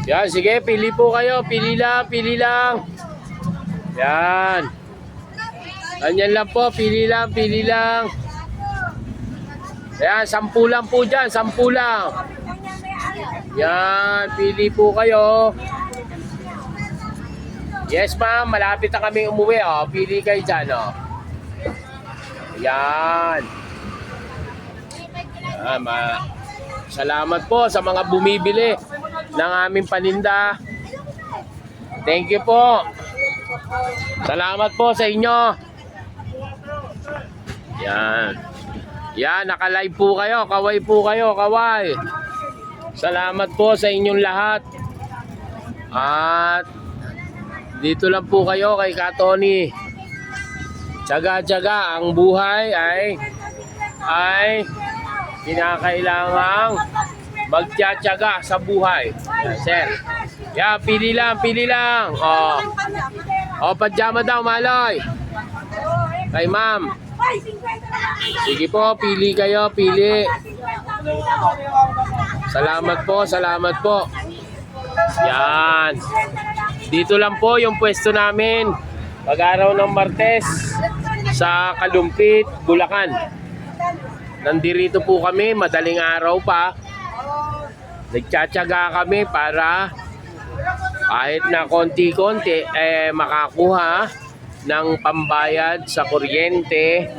Yan, sige, pili po kayo. Pili lang, pili lang. Yan. Ganyan lang po, pili lang, pili lang. Yan, 10 lang po dyan, 10 lang. Yan, pili po kayo. Yes ma'am, malapit na kami umuwi. Oh. Pili kayo dyan. Oh. Yan. Yan, salamat po sa mga bumibili ng aming paninda. Thank you po. Salamat po sa inyo. Yan. Yan, naka-live po kayo. Kaway po kayo, kaway. Salamat po sa inyong lahat. At dito lang po kayo kay Ka Tony. Tsaga-tsaga ang buhay ay kinakailangang magtiyatsaga sa buhay. Sir. Yeah, pili lang, pili lang. Oh, pajama daw, Maloy. Kay ma'am. Sige po, pili kayo, pili. Salamat po, salamat po. Yan. Dito lang po yung pwesto namin. Pag-araw ng Martes sa Kalumpit, Bulacan. Nandito po kami, madaling araw pa. Nagtsatsaga kami para kahit na konti-konti makakuha ng pambayad sa kuryente,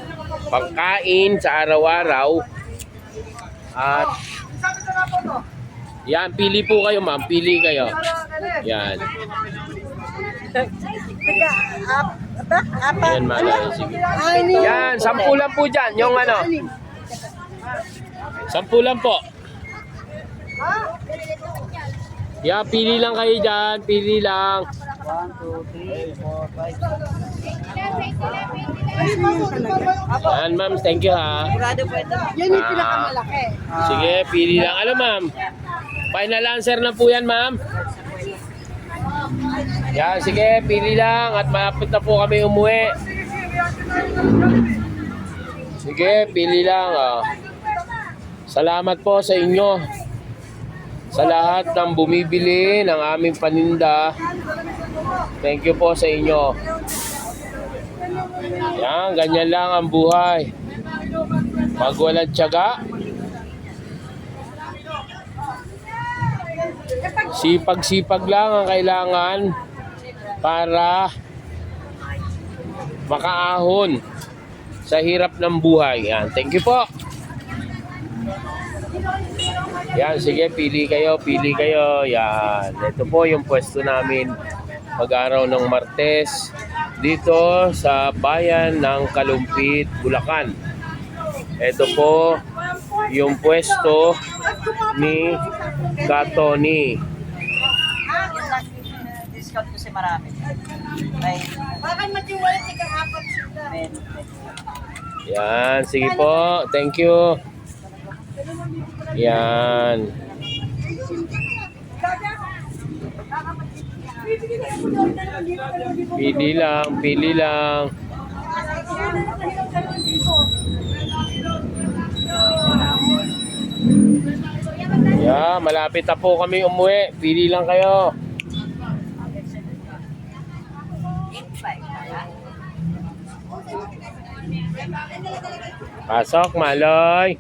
pagkain sa araw-araw. At yan, pili po kayo ma'am, pili kayo. Yan. Yan Maloy, sige. Yan, 10 lang po dyan, yung ano. 10 lang po. Yeah, pili lang kayo dyan. Pili lang. 1, 2, 3, 4, 5. Yan, ma'am. Thank you, ha. Yan yung pinakamalaki. Sige, pili lang. Ano, ma'am? Final answer na po yan, ma'am. Yan, sige. Pili lang. At malapit na po kami umuwi. Sige, pili lang. Oh. Salamat po sa inyo. Sa lahat ng bumibili ng aming paninda. Thank you po sa inyo. Yan, ganyan lang ang buhay. Pag walang tiyaga, sipag-sipag lang ang kailangan para makaahon sa hirap ng buhay. Yan, thank you po. Yan, sige, pili kayo, pili kayo. Yan, ito po yung pwesto namin pag-araw ng Martes dito sa bayan ng Kalumpit, Bulacan. Ito po yung pwesto ni Ka Tony. Discount kasi marami. Bakit matiwala tika apat sila? Yan, sige po. Thank you. Yan. Pili lang, pili lang. Yeah, malapit na po kami umuwi. Pili lang kayo. Pasok, Maloy.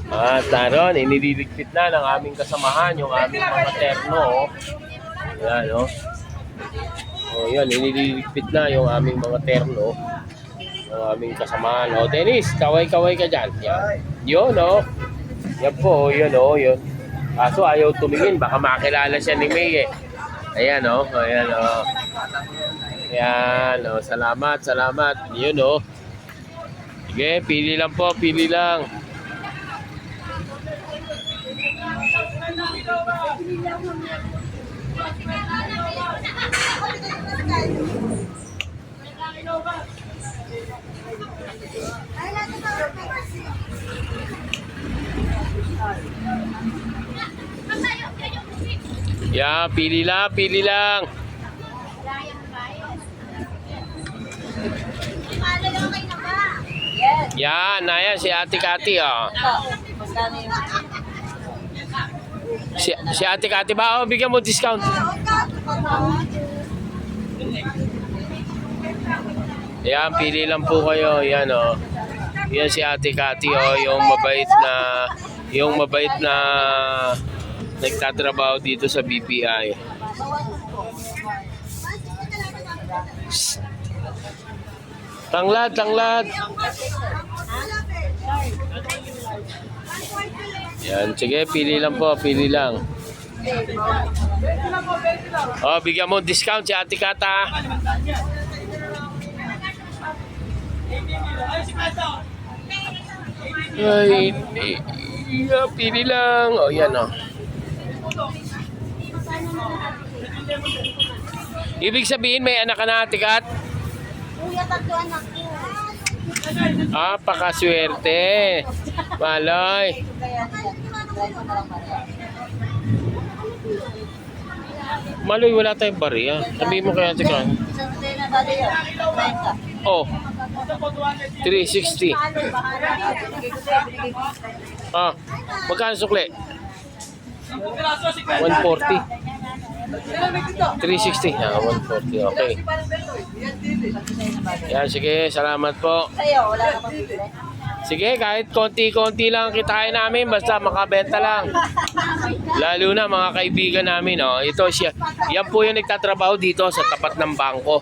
At naroon, iniligpit na ng aming kasamahan yung aming mga terno. Yan, no? O, yan, iniligpit na yung aming mga terno. Yung aming kasamahan. O, Dennis, kaway-kaway ka dyan. Yan. Yun, no? Yan po, yun, no? Yun. Kaso ayaw tumingin, baka makilala siya ni May, eh. Ayan, no? Ayan, no? Ayan, no? Salamat, salamat. Yun, no? Sige, pili lang po, pili lang. Yeah, pili lang, pili lang. Yes. Yan, ayan si Ate Kati, oh. Magkano yung Si Ate Kati ba? Oh, bigyan mo discount. Yan, pili lang po kayo. Yan, oh. Yan si Ate Kati, oh, yung mabait na nagtatrabaho dito sa BPI. Shh. Tanglad. Yan, sige, pili lang po, pili lang. Oh, bigyan mo discount si Ate Kata. Ay, hindi. Pili lang. Oh, yan, oh. Ibig sabihin, may anak ka na, Ate Kat? Kuya, 3 anak ko. Ah, pakaswerte. Maloy. Maloy, wala tayong bariya. Sabihin mo kaya, Ate Kat. Oh, 360. Ah, magkano sukli? 140. 360. Ah, 140. Okay. Yan, sige. Salamat po. Sa'yo, wala ka pang Sige, kahit konti-konti lang kitain namin, basta makabenta lang. Lalo na mga kaibigan namin, oh. Ito siya. Yan po yung nagtatrabaho dito sa tapat ng bangko.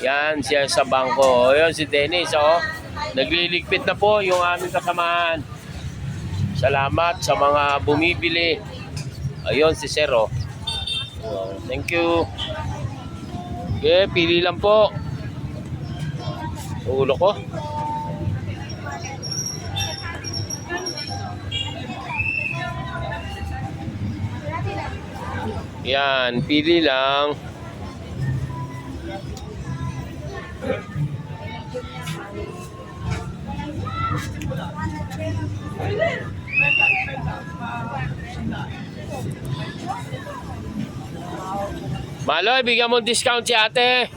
Yan, siya sa bangko. O, yun si Dennis, oh. Nagliligpit na po yung aming kasamahan. Salamat sa mga bumibili. Ayun, si Sir, oh. Oh, thank you. Okay, pili lang po. Ulo ko. Yan, pili lang. Maloy, bigyan mo discount si ate.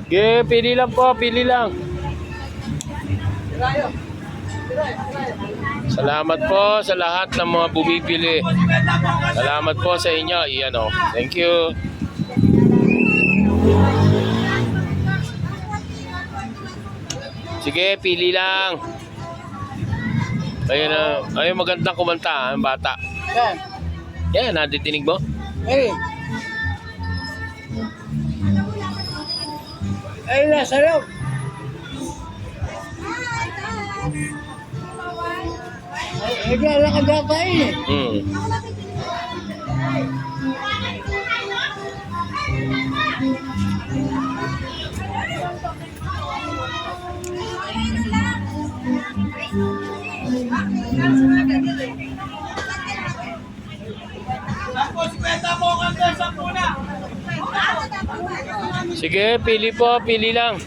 Okay, pili lang po, pili lang. Salamat po sa lahat ng mga bumibili. Salamat po sa inyo. Iyan, oh. Thank you. Sige, pili lang. Ayun na. Ayun, magandang kumanta, ang bata. Yan, natitinig mo? Ay, nasa loob. Ay, wala ka dapat eh. Sige, pili po, pili lang.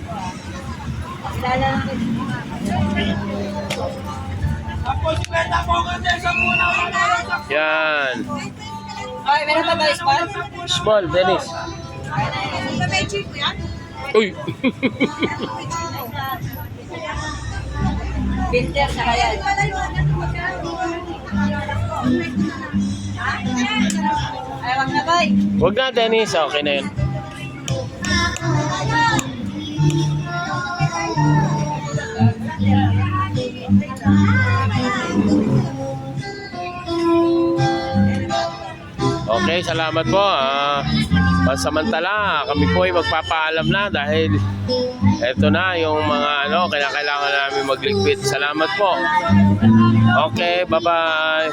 Yan. Ay, meron pa ba small? Small, Dennis. Uy. Filter sa kaya. Ay, wag na bay. Huwag na, Dennis. Okay na yun. Okay, salamat po. Pansamantala, kami po ay magpapaalam na dahil eto na yung mga kailangan namin magligpit. Salamat po. Okay, bye-bye.